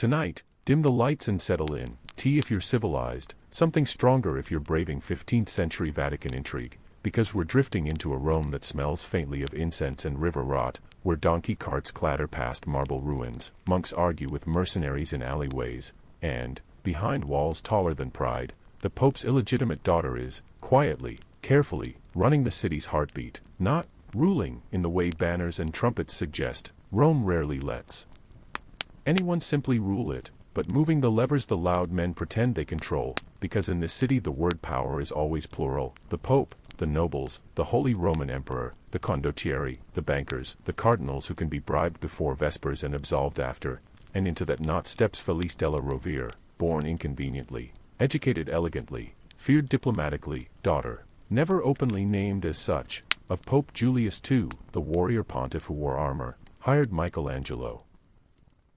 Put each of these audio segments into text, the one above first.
Tonight, dim the lights and settle in, tea if you're civilized, something stronger if you're braving 15th century Vatican intrigue, because we're drifting into a Rome that smells faintly of incense and river rot, where donkey carts clatter past marble ruins, monks argue with mercenaries in alleyways, and, behind walls taller than pride, the Pope's illegitimate daughter is, quietly, carefully, running the city's heartbeat, not ruling in the way banners and trumpets suggest. Rome rarely lets anyone simply rule it, but moving the levers the loud men pretend they control, because in this city the word power is always plural. The Pope, the nobles, the Holy Roman Emperor, the condottieri, the bankers, the cardinals who can be bribed before Vespers and absolved after, and into that knot steps Felice della Rovere, born inconveniently, educated elegantly, feared diplomatically, daughter, never openly named as such, of Pope Julius II, the warrior pontiff who wore armor, hired Michelangelo,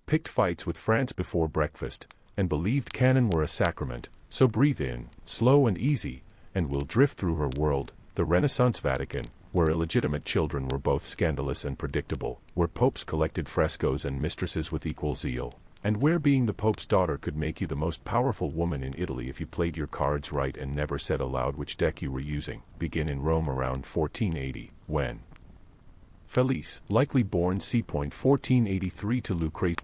picked fights with France before breakfast, and believed cannon were a sacrament. So breathe in, slow and easy, and we'll drift through her world, the Renaissance Vatican, where illegitimate children were both scandalous and predictable, where popes collected frescoes and mistresses with equal zeal, and where being the Pope's daughter could make you the most powerful woman in Italy if you played your cards right and never said aloud which deck you were using. Begin in Rome around 1480, when Felice, likely born c. 1483 to Lucrezia,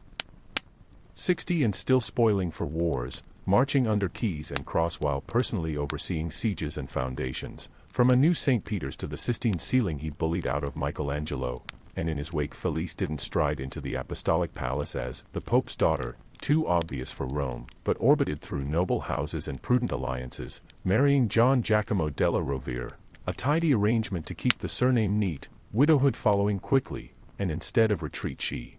60 and still spoiling for wars, marching under keys and cross while personally overseeing sieges and foundations. From a new St. Peter's to the Sistine ceiling he bullied out of Michelangelo, and in his wake Felice didn't stride into the apostolic palace as the Pope's daughter, too obvious for Rome, but orbited through noble houses and prudent alliances, marrying John Giacomo della Rovere, a tidy arrangement to keep the surname neat, widowhood following quickly, and instead of retreat she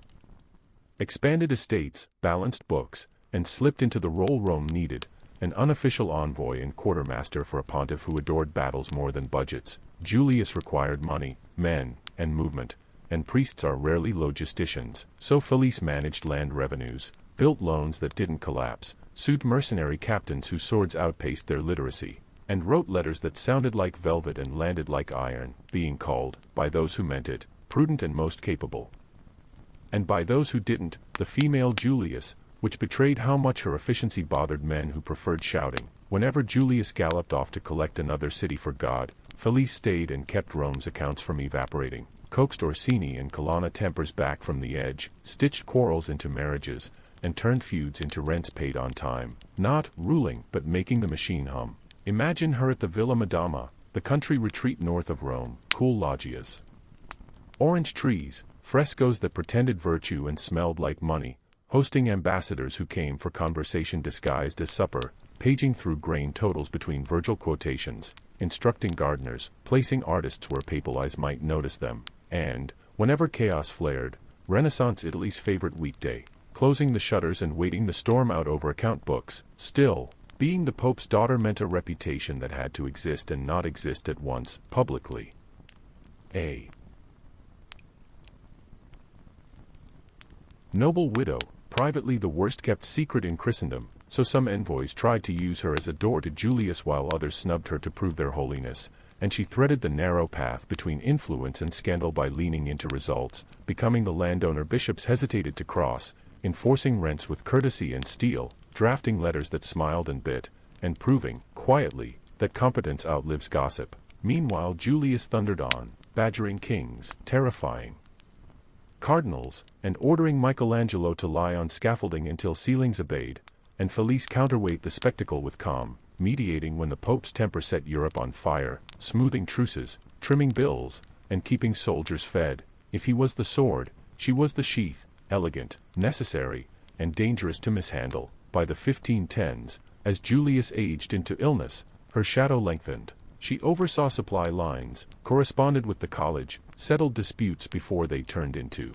expanded estates, balanced books, and slipped into the role Rome needed, an unofficial envoy and quartermaster for a pontiff who adored battles more than budgets. Julius required money, men, and movement, and priests are rarely logisticians, so Felice managed land revenues, built loans that didn't collapse, sued mercenary captains whose swords outpaced their literacy, and wrote letters that sounded like velvet and landed like iron, being called, by those who meant it, prudent and most capable, and by those who didn't, the female Julius, which betrayed how much her efficiency bothered men who preferred shouting. Whenever Julius galloped off to collect another city for God, Felice stayed and kept Rome's accounts from evaporating, coaxed Orsini and Colonna tempers back from the edge, stitched quarrels into marriages, and turned feuds into rents paid on time, not ruling but making the machine hum. Imagine her at the Villa Madama, the country retreat north of Rome, cool loggias, orange trees, frescoes that pretended virtue and smelled like money, hosting ambassadors who came for conversation disguised as supper, paging through grain totals between Virgil quotations, instructing gardeners, placing artists where papal eyes might notice them, and, whenever chaos flared, Renaissance Italy's favorite weekday, closing the shutters and waiting the storm out over account books. Still, being the Pope's daughter meant a reputation that had to exist and not exist at once, publicly. A noble widow, privately the worst-kept secret in Christendom, so some envoys tried to use her as a door to Julius while others snubbed her to prove their holiness, and she threaded the narrow path between influence and scandal by leaning into results, becoming the landowner bishops hesitated to cross, enforcing rents with courtesy and steel, drafting letters that smiled and bit, and proving, quietly, that competence outlives gossip. Meanwhile Julius thundered on, badgering kings, terrifying cardinals, and ordering Michelangelo to lie on scaffolding until ceilings obeyed, and Felice counterweight the spectacle with calm, mediating when the Pope's temper set Europe on fire, smoothing truces, trimming bills, and keeping soldiers fed. If he was the sword, she was the sheath, elegant, necessary, and dangerous to mishandle. By the 1510s, as Julius aged into illness, her shadow lengthened. She oversaw supply lines, corresponded with the college, settled disputes before they turned into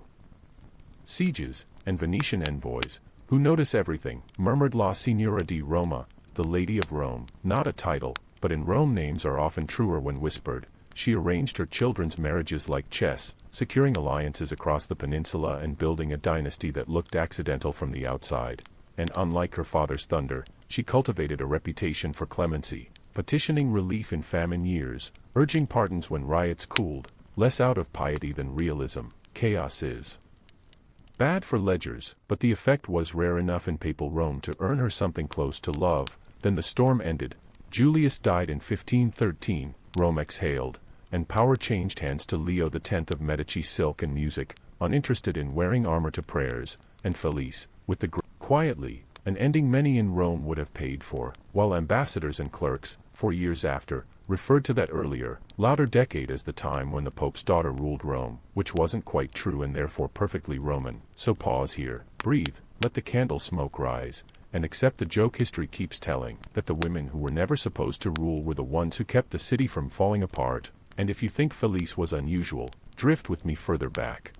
sieges, and Venetian envoys, who notice everything, murmured La Signora di Roma, the Lady of Rome, not a title, but in Rome names are often truer when whispered. She arranged her children's marriages like chess, securing alliances across the peninsula and building a dynasty that looked accidental from the outside, and unlike her father's thunder, she cultivated a reputation for clemency, petitioning relief in famine years, urging pardons when riots cooled, less out of piety than realism. Chaos is Bad for ledgers, but the effect was rare enough in papal Rome to earn her something close to love. Then the storm ended. Julius died in 1513, Rome exhaled, and power changed hands to Leo X of Medici. Silk and music, uninterested in wearing armor to prayers, and Felice, with the quietly, an ending many in Rome would have paid for, while ambassadors and clerks, 4 years after, referred to that earlier, louder decade as the time when the Pope's daughter ruled Rome, which wasn't quite true and therefore perfectly Roman. So pause here, breathe, let the candle smoke rise, and accept the joke history keeps telling, that the women who were never supposed to rule were the ones who kept the city from falling apart. And if you think Felice was unusual, drift with me further back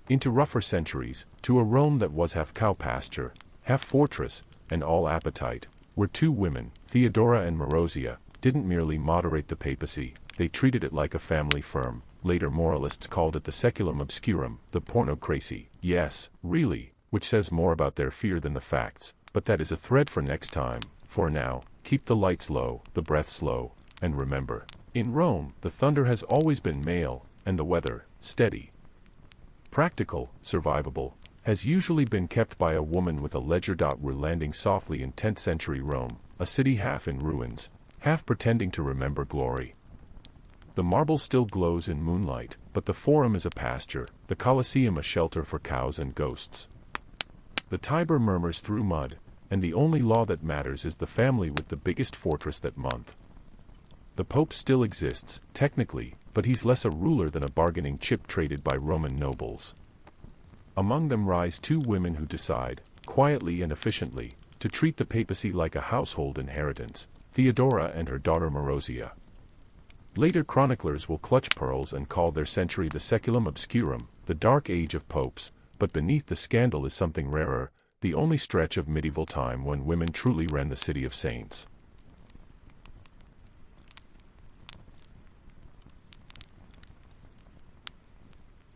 into rougher centuries, to a Rome that was half cow pasture, half fortress, and all appetite, where 2 women, Theodora and Marozia, didn't merely moderate the papacy, they treated it like a family firm. Later moralists called it the saeculum obscurum, the pornocracy. Yes, really, which says more about their fear than the facts, but that is a thread for next time. For now, keep the lights low, the breaths low, and remember, in Rome, the thunder has always been male, and the weather, steady, practical, survivable, has usually been kept by a woman with a ledger. We're landing softly in 10th century Rome, a city half in ruins, half pretending to remember glory. The marble still glows in moonlight, but the Forum is a pasture, the Colosseum a shelter for cows and ghosts. The Tiber murmurs through mud, and the only law that matters is the family with the biggest fortress that month. The Pope still exists, technically, but he's less a ruler than a bargaining chip traded by Roman nobles. Among them rise 2 women who decide, quietly and efficiently, to treat the papacy like a household inheritance, Theodora and her daughter Marozia. Later chroniclers will clutch pearls and call their century the saeculum obscurum, the dark age of popes, but beneath the scandal is something rarer, the only stretch of medieval time when women truly ran the city of saints.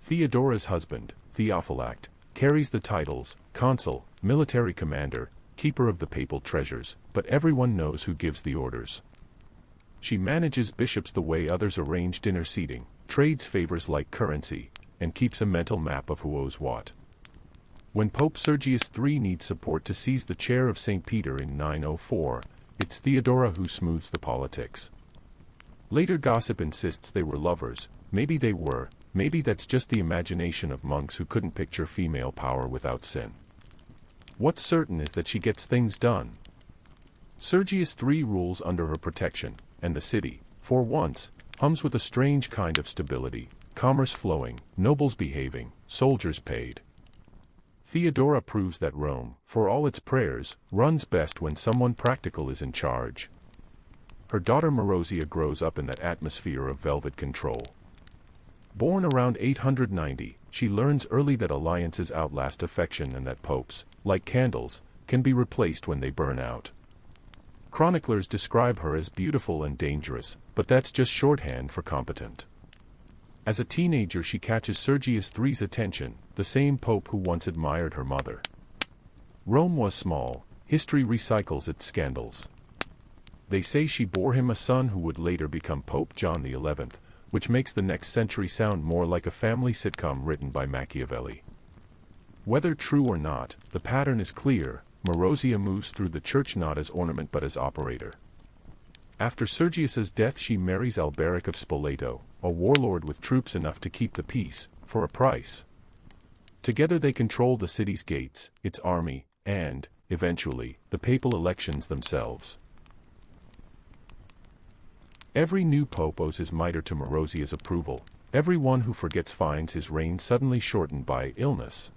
Theodora's husband, Theophylact, carries the titles, consul, military commander, keeper of the papal treasures, but everyone knows who gives the orders. She manages bishops the way others arrange dinner seating, trades favors like currency, and keeps a mental map of who owes what. When Pope Sergius III needs support to seize the chair of St. Peter in 904, it's Theodora who smooths the politics. Later gossip insists they were lovers. Maybe they were, maybe that's just the imagination of monks who couldn't picture female power without sin. What's certain is that she gets things done. Sergius III rules under her protection, and the city, for once, hums with a strange kind of stability, commerce flowing, nobles behaving, soldiers paid. Theodora proves that Rome, for all its prayers, runs best when someone practical is in charge. Her daughter Marozia grows up in that atmosphere of velvet control. Born around 890, she learns early that alliances outlast affection and that popes, like candles, can be replaced when they burn out. Chroniclers describe her as beautiful and dangerous, but that's just shorthand for competent. As a teenager she catches Sergius III's attention, the same pope who once admired her mother. Rome was small, history recycles its scandals. They say she bore him a son who would later become Pope John XI, which makes the next century sound more like a family sitcom written by Machiavelli. Whether true or not, the pattern is clear. Marozia moves through the church not as ornament but as operator. After Sergius's death she marries Alberic of Spoleto, a warlord with troops enough to keep the peace, for a price. Together they control the city's gates, its army, and, eventually, the papal elections themselves. Every new pope owes his mitre to Marozia's approval. Everyone who forgets finds his reign suddenly shortened by illness.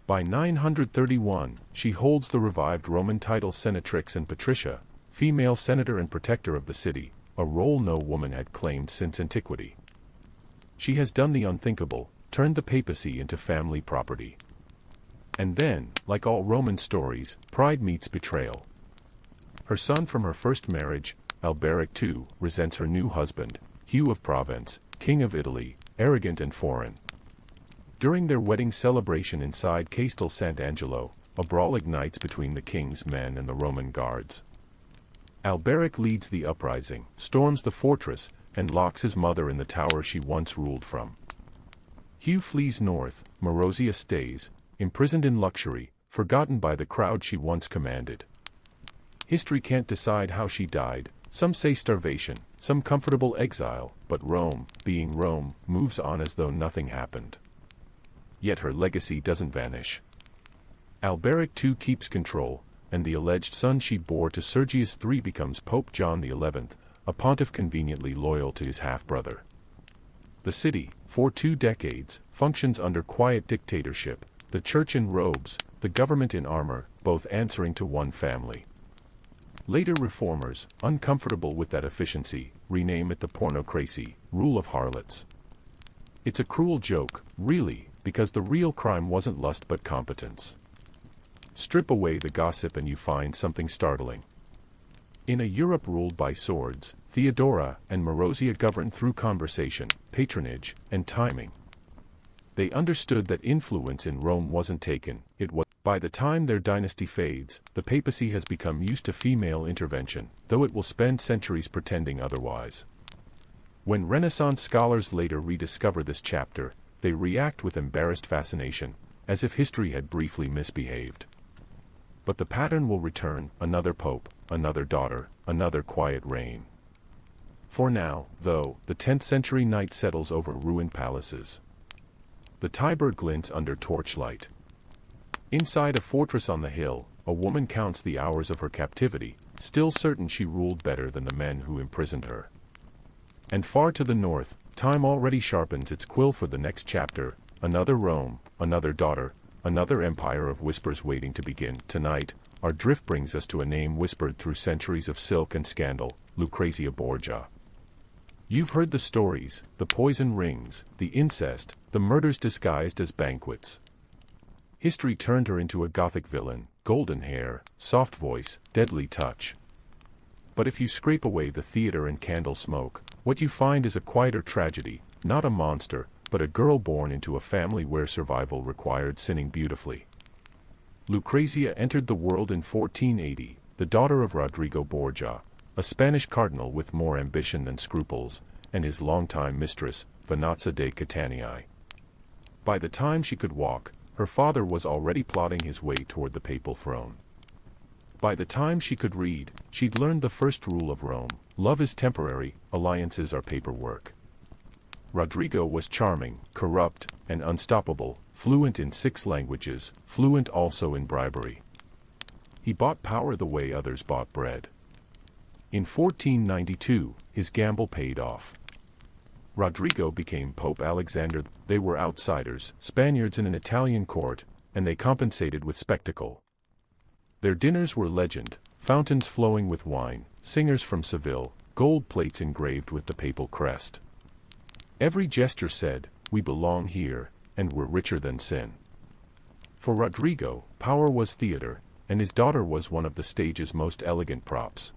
By 931, she holds the revived Roman title Senatrix and Patricia, female senator and protector of the city, a role no woman had claimed since antiquity. She has done the unthinkable, turned the papacy into family property. And then, like all Roman stories, pride meets betrayal. Her son from her first marriage, Alberic II, resents her new husband, Hugh of Provence, king of Italy, arrogant and foreign. During their wedding celebration inside Castel Sant'Angelo, a brawl ignites between the king's men and the Roman guards. Alberic leads the uprising, storms the fortress, and locks his mother in the tower she once ruled from. Hugh flees north, Marozia stays, imprisoned in luxury, forgotten by the crowd she once commanded. History can't decide how she died, some say starvation, some comfortable exile, but Rome, being Rome, moves on as though nothing happened. Yet her legacy doesn't vanish. Alberic II keeps control, and the alleged son she bore to Sergius III becomes Pope John XI, a pontiff conveniently loyal to his half-brother. The city, for 2 decades, functions under quiet dictatorship, the church in robes, the government in armor, both answering to one family. Later reformers, uncomfortable with that efficiency, rename it the pornocracy, rule of harlots. It's a cruel joke, really, because the real crime wasn't lust but competence. Strip away the gossip and you find something startling. In a Europe ruled by swords, Theodora and Marozia governed through conversation, patronage, and timing. They understood that influence in Rome wasn't taken, it was. By the time their dynasty fades, the papacy has become used to female intervention, though it will spend centuries pretending otherwise. When Renaissance scholars later rediscover this chapter, they react with embarrassed fascination, as if history had briefly misbehaved. But the pattern will return, another pope, another daughter, another quiet reign. For now, though, the 10th century night settles over ruined palaces. The Tiber glints under torchlight. Inside a fortress on the hill, a woman counts the hours of her captivity, still certain she ruled better than the men who imprisoned her. And far to the north, time already sharpens its quill for the next chapter, another Rome, another daughter, another empire of whispers waiting to begin. Tonight, our drift brings us to a name whispered through centuries of silk and scandal, Lucrezia Borgia. You've heard the stories, the poison rings, the incest, the murders disguised as banquets. History turned her into a Gothic villain, golden hair, soft voice, deadly touch. But if you scrape away the theater and candle smoke, what you find is a quieter tragedy, not a monster, but a girl born into a family where survival required sinning beautifully. Lucrezia entered the world in 1480, the daughter of Rodrigo Borgia, a Spanish cardinal with more ambition than scruples, and his longtime mistress, Venanza de Catania. By the time she could walk, her father was already plotting his way toward the papal throne. By the time she could read, she'd learned the first rule of Rome: love is temporary, alliances are paperwork. Rodrigo was charming, corrupt, and unstoppable, fluent in 6 languages, fluent also in bribery. He bought power the way others bought bread. In 1492, his gamble paid off. Rodrigo became Pope Alexander. They were outsiders, Spaniards in an Italian court, and they compensated with spectacle. Their dinners were legend, fountains flowing with wine, singers from Seville, gold plates engraved with the papal crest. Every gesture said, "We belong here, and we're richer than sin." For Rodrigo, power was theater, and his daughter was one of the stage's most elegant props.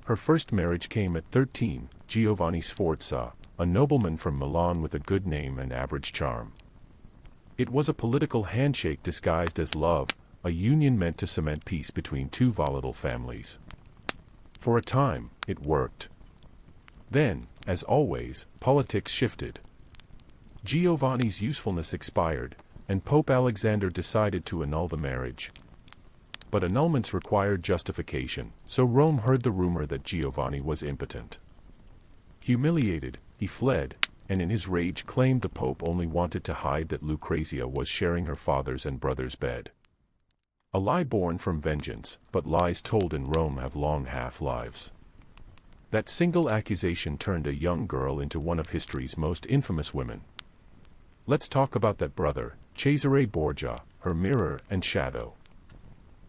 Her first marriage came at 13, Giovanni Sforza, a nobleman from Milan with a good name and average charm. It was a political handshake disguised as love, a union meant to cement peace between 2 volatile families. For a time, it worked. Then, as always, politics shifted. Giovanni's usefulness expired, and Pope Alexander decided to annul the marriage. But annulments required justification, so Rome heard the rumor that Giovanni was impotent. Humiliated, he fled, and in his rage claimed the Pope only wanted to hide that Lucrezia was sharing her father's and brother's bed. A lie born from vengeance, but lies told in Rome have long half-lives. That single accusation turned a young girl into one of history's most infamous women. Let's talk about that brother, Cesare Borgia, her mirror and shadow.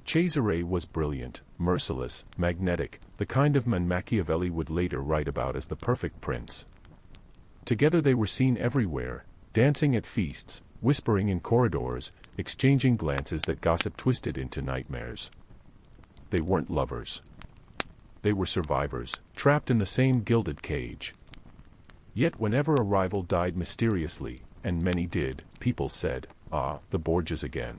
Cesare was brilliant, merciless, magnetic, the kind of man Machiavelli would later write about as the perfect prince. Together they were seen everywhere, dancing at feasts, whispering in corridors, exchanging glances that gossip twisted into nightmares. They weren't lovers. They were survivors, trapped in the same gilded cage. Yet whenever a rival died mysteriously, and many did, people said, "Ah, the Borgias again."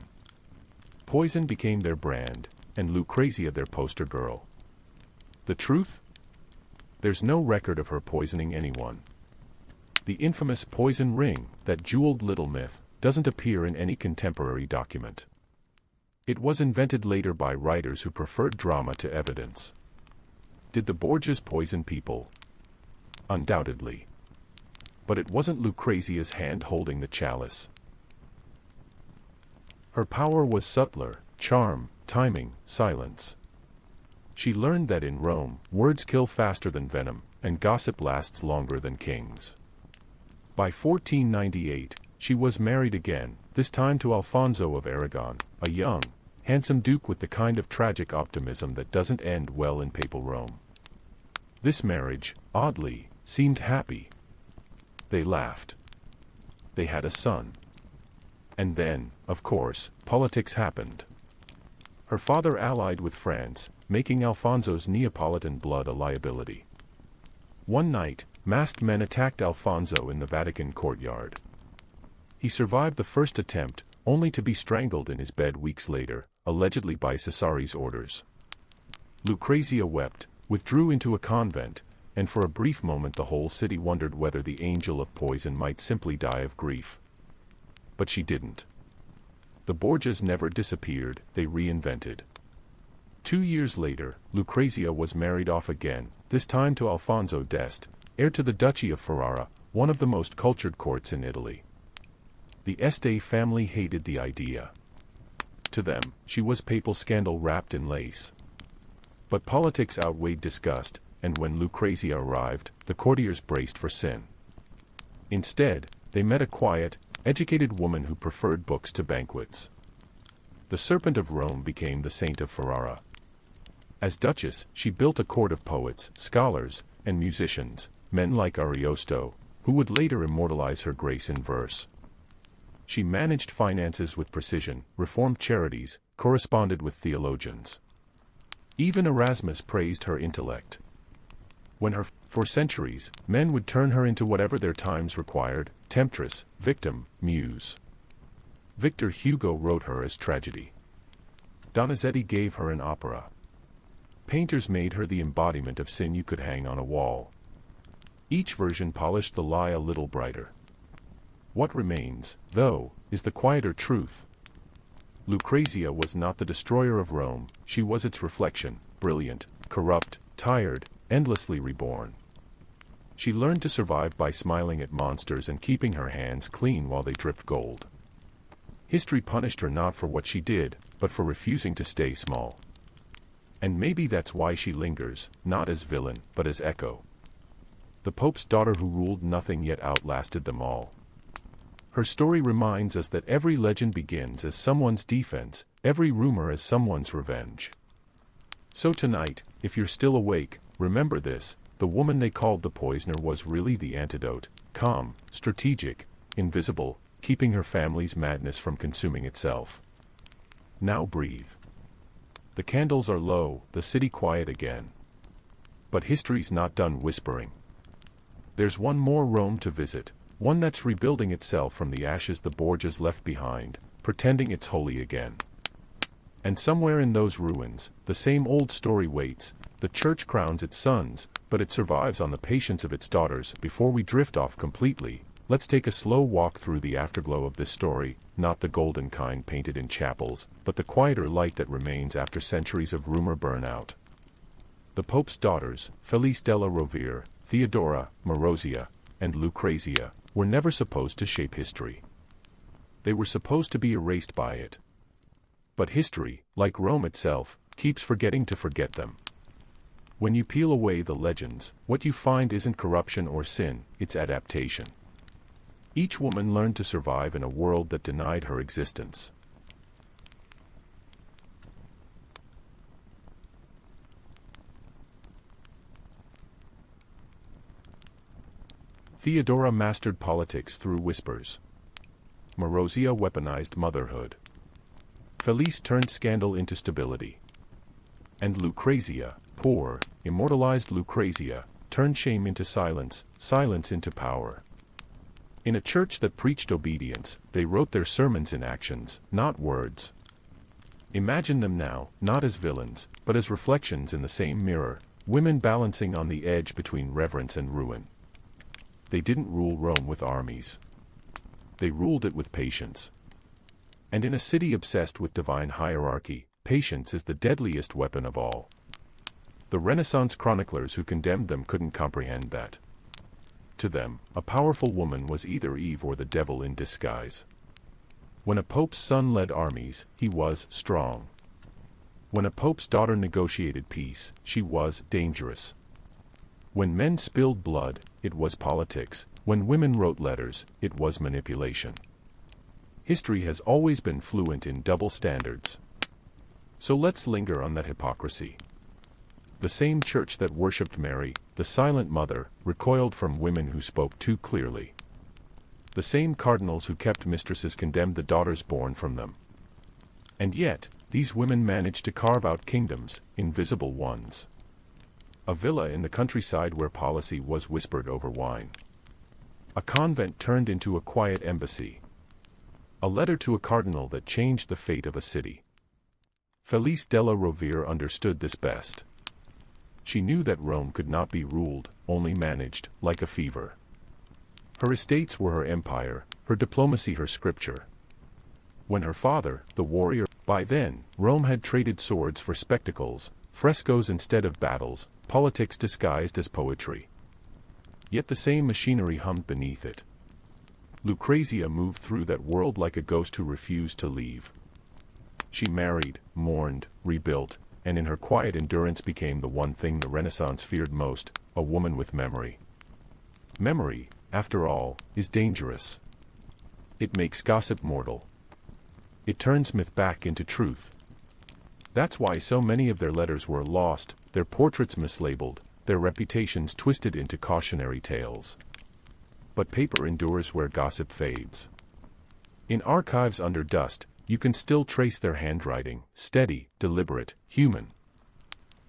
Poison became their brand, and Lucrezia their poster girl. The truth? There's no record of her poisoning anyone. The infamous poison ring, that jeweled little myth, doesn't appear in any contemporary document. It was invented later by writers who preferred drama to evidence. Did the Borgias poison people? Undoubtedly. But it wasn't Lucrezia's hand holding the chalice. Her power was subtler: charm, timing, silence. She learned that in Rome, words kill faster than venom, and gossip lasts longer than kings. By 1498, she was married again, this time to Alfonso of Aragon, a young, handsome duke with the kind of tragic optimism that doesn't end well in papal Rome. This marriage, oddly, seemed happy. They laughed. They had a son. And then, of course, politics happened. Her father allied with France, making Alfonso's Neapolitan blood a liability. One night, masked men attacked Alfonso in the Vatican courtyard. He survived the first attempt, only to be strangled in his bed weeks later, allegedly by Cesari's orders. Lucrezia wept, withdrew into a convent, and for a brief moment the whole city wondered whether the angel of poison might simply die of grief. But she didn't. The Borgias never disappeared, they reinvented. 2 years later, Lucrezia was married off again, this time to Alfonso d'Este, heir to the Duchy of Ferrara, one of the most cultured courts in Italy. The Este family hated the idea. To them, she was papal scandal wrapped in lace. But politics outweighed disgust, and when Lucrezia arrived, the courtiers braced for sin. Instead, they met a quiet, educated woman who preferred books to banquets. The Serpent of Rome became the Saint of Ferrara. As Duchess, she built a court of poets, scholars, and musicians, men like Ariosto, who would later immortalize her grace in verse. She managed finances with precision, reformed charities, corresponded with theologians. Even Erasmus praised her intellect. For centuries, men would turn her into whatever their times required: temptress, victim, muse. Victor Hugo wrote her as tragedy. Donizetti gave her an opera. Painters made her the embodiment of sin you could hang on a wall. Each version polished the lie a little brighter. What remains, though, is the quieter truth. Lucrezia was not the destroyer of Rome, she was its reflection, brilliant, corrupt, tired, endlessly reborn. She learned to survive by smiling at monsters and keeping her hands clean while they dripped gold. History punished her not for what she did, but for refusing to stay small. And maybe that's why she lingers, not as villain, but as echo. The Pope's daughter who ruled nothing yet outlasted them all. Her story reminds us that every legend begins as someone's defense, every rumor as someone's revenge. So tonight, if you're still awake, remember this: the woman they called the poisoner was really the antidote, calm, strategic, invisible, keeping her family's madness from consuming itself. Now breathe. The candles are low, the city quiet again. But history's not done whispering. There's one more Rome to visit, one that's rebuilding itself from the ashes the Borgias left behind, pretending it's holy again. And somewhere in those ruins, the same old story waits: the church crowns its sons, but it survives on the patience of its daughters. Before we drift off completely, let's take a slow walk through the afterglow of this story, not the golden kind painted in chapels, but the quieter light that remains after centuries of rumor burn out. The Pope's daughters, Felice della Rovere, Theodora, Marozia, and Lucrezia, were never supposed to shape history. They were supposed to be erased by it. But history, like Rome itself, keeps forgetting to forget them. When you peel away the legends, what you find isn't corruption or sin, it's adaptation. Each woman learned to survive in a world that denied her existence. Theodora mastered politics through whispers. Marozia weaponized motherhood. Felice turned scandal into stability. And Lucrezia, poor, immortalized Lucrezia, turned shame into silence, silence into power. In a church that preached obedience, they wrote their sermons in actions, not words. Imagine them now, not as villains, but as reflections in the same mirror, women balancing on the edge between reverence and ruin. they didn't rule Rome with armies. They ruled it with patience. And in a city obsessed with divine hierarchy, patience is the deadliest weapon of all. The Renaissance chroniclers who condemned them couldn't comprehend that. To them, a powerful woman was either Eve or the devil in disguise. When a pope's son led armies, he was strong. When a pope's daughter negotiated peace, she was dangerous. When men spilled blood, it was politics. When women wrote letters, it was manipulation. History has always been fluent in double standards. So let's linger on that hypocrisy. The same church that worshipped Mary, the silent mother, recoiled from women who spoke too clearly. The same cardinals who kept mistresses condemned the daughters born from them. And yet, these women managed to carve out kingdoms, invisible ones. A villa in the countryside where policy was whispered over wine. A convent turned into a quiet embassy. A letter to a cardinal that changed the fate of a city. Felice della Rovere understood this best. She knew that Rome could not be ruled, only managed, like a fever. Her estates were her empire, her diplomacy her scripture. When her father, the warrior, by then, Rome had traded swords for spectacles, frescoes instead of battles, politics disguised as poetry. Yet the same machinery hummed beneath it. Lucrezia moved through that world like a ghost who refused to leave. She married, mourned, rebuilt, and in her quiet endurance became the one thing the Renaissance feared most, a woman with memory. Memory, after all, is dangerous. It makes gossip mortal. It turns myth back into truth. That's why so many of their letters were lost, their portraits mislabeled, their reputations twisted into cautionary tales. But paper endures where gossip fades. In archives under dust, you can still trace their handwriting, steady, deliberate, human.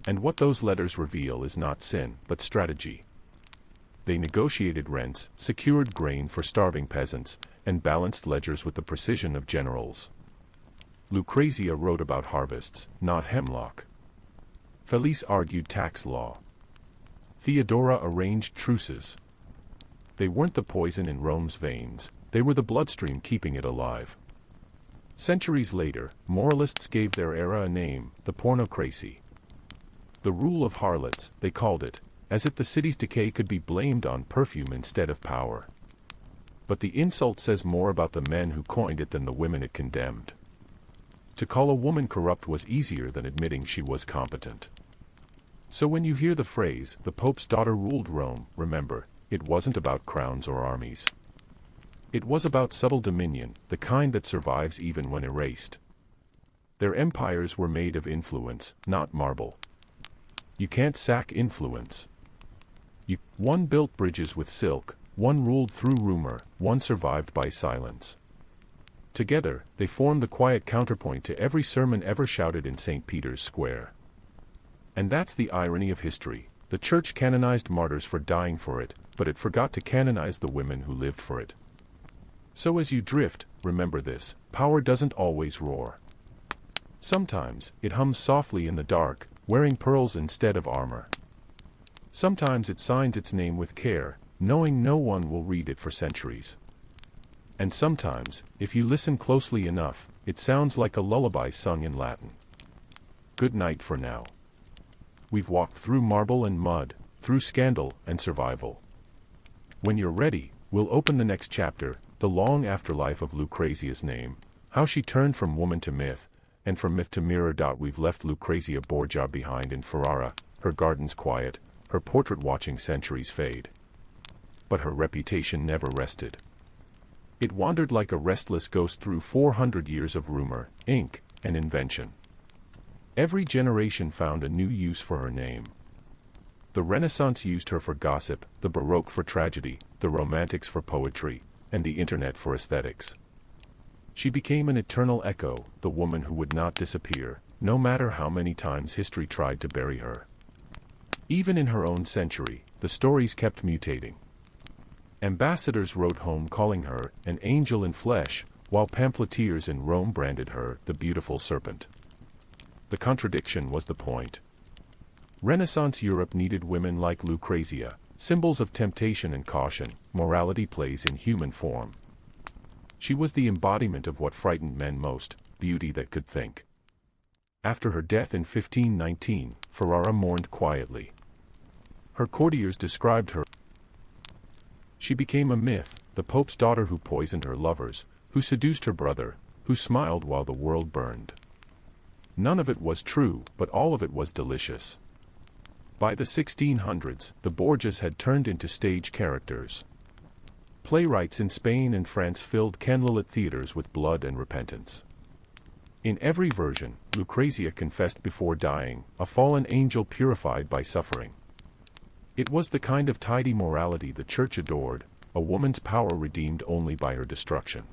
And what those letters reveal is not sin, but strategy. They negotiated rents, secured grain for starving peasants, and balanced ledgers with the precision of generals. Lucrezia wrote about harvests, not hemlock. Felice argued tax law. Theodora arranged truces. They weren't the poison in Rome's veins, they were the bloodstream keeping it alive. Centuries later, moralists gave their era a name, the pornocracy. The rule of harlots, they called it, as if the city's decay could be blamed on perfume instead of power. But the insult says more about the men who coined it than the women it condemned. To call a woman corrupt was easier than admitting she was competent. So when you hear the phrase, the Pope's daughter ruled Rome, remember, it wasn't about crowns or armies. It was about subtle dominion, the kind that survives even when erased. Their empires were made of influence, not marble. You can't sack influence. One built bridges with silk, one ruled through rumor, one survived by silence. Together, they formed the quiet counterpoint to every sermon ever shouted in St. Peter's Square. And that's the irony of history. The Church canonized martyrs for dying for it, but it forgot to canonize the women who lived for it. So as you drift, remember this, power doesn't always roar. Sometimes, it hums softly in the dark, wearing pearls instead of armor. Sometimes it signs its name with care, knowing no one will read it for centuries. And sometimes, if you listen closely enough, it sounds like a lullaby sung in Latin. Good night for now. We've walked through marble and mud, through scandal and survival. When you're ready, we'll open the next chapter, the long afterlife of Lucrezia's name, how she turned from woman to myth, and from myth to mirror. We've left Lucrezia Borgia behind in Ferrara, her gardens quiet, her portrait watching centuries fade. But her reputation never rested. It wandered like a restless ghost through 400 years of rumor, ink, and invention. Every generation found a new use for her name. The Renaissance used her for gossip, the Baroque for tragedy, the Romantics for poetry, and the Internet for aesthetics. She became an eternal echo, the woman who would not disappear, no matter how many times history tried to bury her. Even in her own century, the stories kept mutating. Ambassadors wrote home calling her an angel in flesh, while pamphleteers in Rome branded her the beautiful serpent. The contradiction was the point. Renaissance Europe needed women like Lucrezia, symbols of temptation and caution, morality plays in human form. She was the embodiment of what frightened men most, beauty that could think. After her death in 1519, Ferrara mourned quietly. Her courtiers described her. She became a myth, the Pope's daughter who poisoned her lovers, who seduced her brother, who smiled while the world burned. None of it was true, but all of it was delicious. By the 1600s, the Borgias had turned into stage characters. Playwrights in Spain and France filled candlelit theaters with blood and repentance. In every version, Lucrezia confessed before dying, a fallen angel purified by suffering. It was the kind of tidy morality the Church adored, a woman's power redeemed only by her destruction.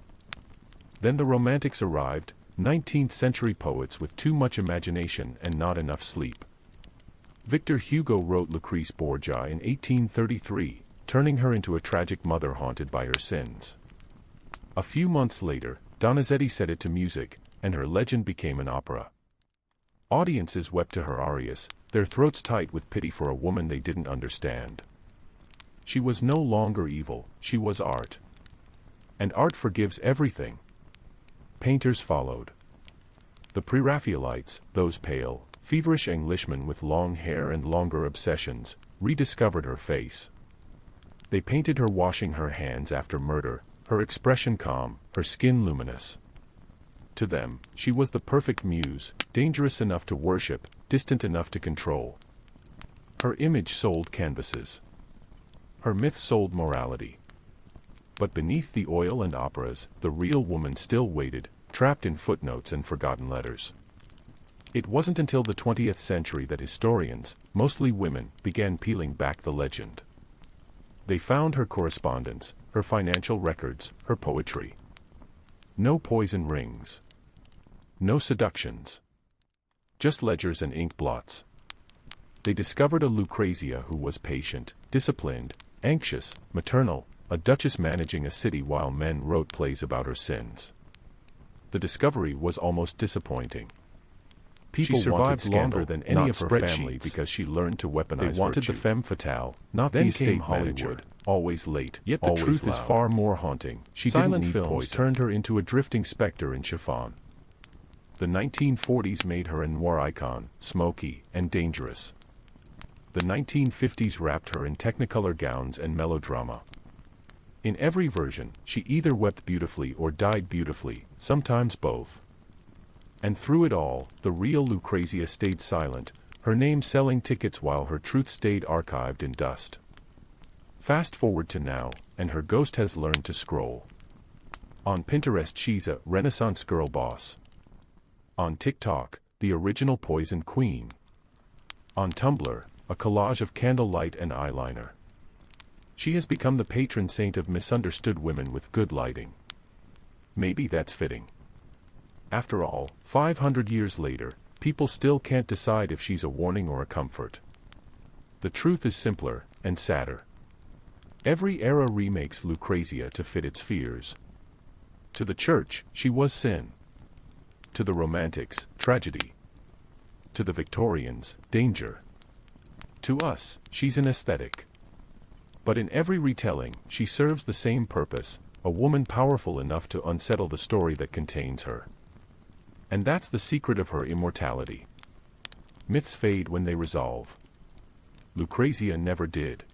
Then the Romantics arrived, 19th-century poets with too much imagination and not enough sleep. Victor Hugo wrote Lucrece Borgia in 1833, turning her into a tragic mother haunted by her sins. A few months later, Donizetti set it to music, and her legend became an opera. Audiences wept to her arias, their throats tight with pity for a woman they didn't understand. She was no longer evil, she was art. And art forgives everything. Painters followed. The Pre-Raphaelites, those pale, feverish Englishmen with long hair and longer obsessions, rediscovered her face. They painted her washing her hands after murder, her expression calm, her skin luminous. To them, she was the perfect muse, dangerous enough to worship, distant enough to control. Her image sold canvases. Her myth sold morality. But beneath the oil and operas, the real woman still waited, trapped in footnotes and forgotten letters. It wasn't until the 20th century that historians, mostly women, began peeling back the legend. They found her correspondence, her financial records, her poetry. No poison rings. No seductions. Just ledgers and ink blots. They discovered a Lucrezia who was patient, disciplined, anxious, maternal, a duchess managing a city while men wrote plays about her sins. The discovery was almost disappointing. People survived longer than any of her family because she learned to weaponize They wanted virtue. The femme fatale, not the estate Hollywood, always late, yet the truth loud. Is far more haunting. Silent films turned her into a drifting specter in chiffon. The 1940s made her a noir icon, smoky and dangerous. The 1950s wrapped her in technicolor gowns and melodrama. In every version, she either wept beautifully or died beautifully, sometimes both. And through it all, the real Lucrezia stayed silent, her name selling tickets while her truth stayed archived in dust. Fast forward to now, and her ghost has learned to scroll. On Pinterest she's a Renaissance girl boss. On TikTok, the original Poison Queen. On Tumblr, a collage of candlelight and eyeliner. She has become the patron saint of misunderstood women with good lighting. Maybe that's fitting. After all, 500 years later, people still can't decide if she's a warning or a comfort. The truth is simpler, and sadder. Every era remakes Lucrezia to fit its fears. To the Church, she was sin. To the Romantics, tragedy. To the Victorians, danger. To us, she's an aesthetic. But in every retelling, she serves the same purpose, a woman powerful enough to unsettle the story that contains her. And that's the secret of her immortality. Myths fade when they resolve. Lucrezia never did.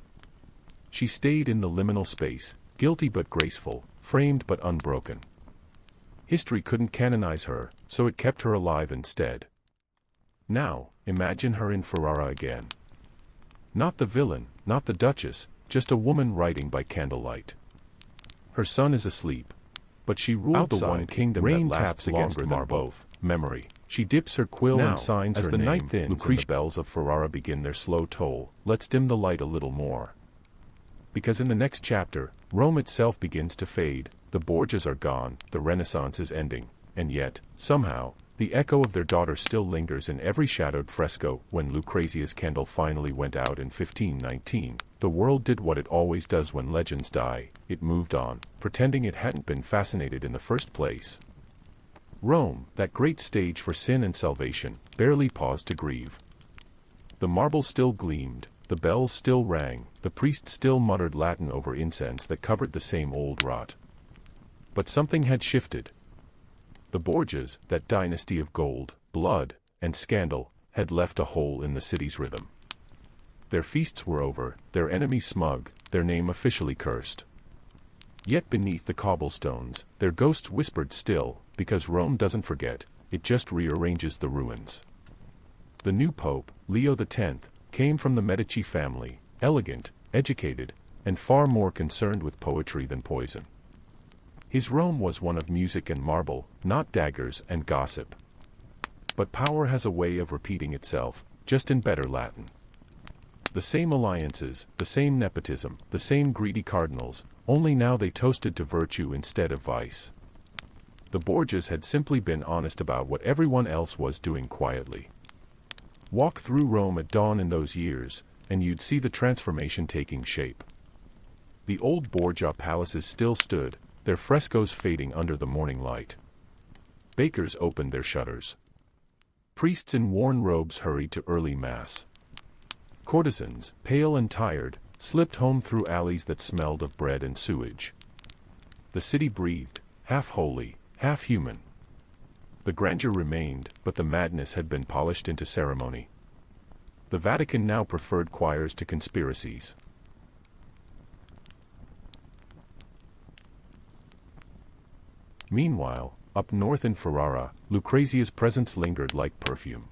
She stayed in the liminal space, guilty but graceful, framed but unbroken. History couldn't canonize her, so it kept her alive instead. Now, imagine her in Ferrara again. Not the villain, not the duchess, just a woman writing by candlelight. Her son is asleep. But she ruled outside, the one kingdom rain that lasts longer than both, memory. She dips her quill now, and signs as her the name. Night thins Lucrezia. And the bells of Ferrara begin their slow toll. Let's dim the light a little more. Because in the next chapter, Rome itself begins to fade, the Borgias are gone, the Renaissance is ending, and yet, somehow, the echo of their daughter still lingers in every shadowed fresco. When Lucrezia's candle finally went out in 1519, the world did what it always does when legends die, it moved on, pretending it hadn't been fascinated in the first place. Rome, that great stage for sin and salvation, barely paused to grieve. The marble still gleamed, the bells still rang, the priests still muttered Latin over incense that covered the same old rot. But something had shifted. The Borgias, that dynasty of gold, blood, and scandal, had left a hole in the city's rhythm. Their feasts were over, their enemies smug, their name officially cursed. Yet beneath the cobblestones, their ghosts whispered still, because Rome doesn't forget, it just rearranges the ruins. The new pope, Leo X, came from the Medici family, elegant, educated, and far more concerned with poetry than poison. His Rome was one of music and marble, not daggers and gossip. But power has a way of repeating itself, just in better Latin. The same alliances, the same nepotism, the same greedy cardinals, only now they toasted to virtue instead of vice. The Borgias had simply been honest about what everyone else was doing quietly. Walk through Rome at dawn in those years, and you'd see the transformation taking shape. The old Borgia palaces still stood, their frescoes fading under the morning light. Bakers opened their shutters. Priests in worn robes hurried to early mass. Courtesans, pale and tired, slipped home through alleys that smelled of bread and sewage. The city breathed, half holy, half human. The grandeur remained, but the madness had been polished into ceremony. The Vatican now preferred choirs to conspiracies. Meanwhile, up north in Ferrara, Lucrezia's presence lingered like perfume.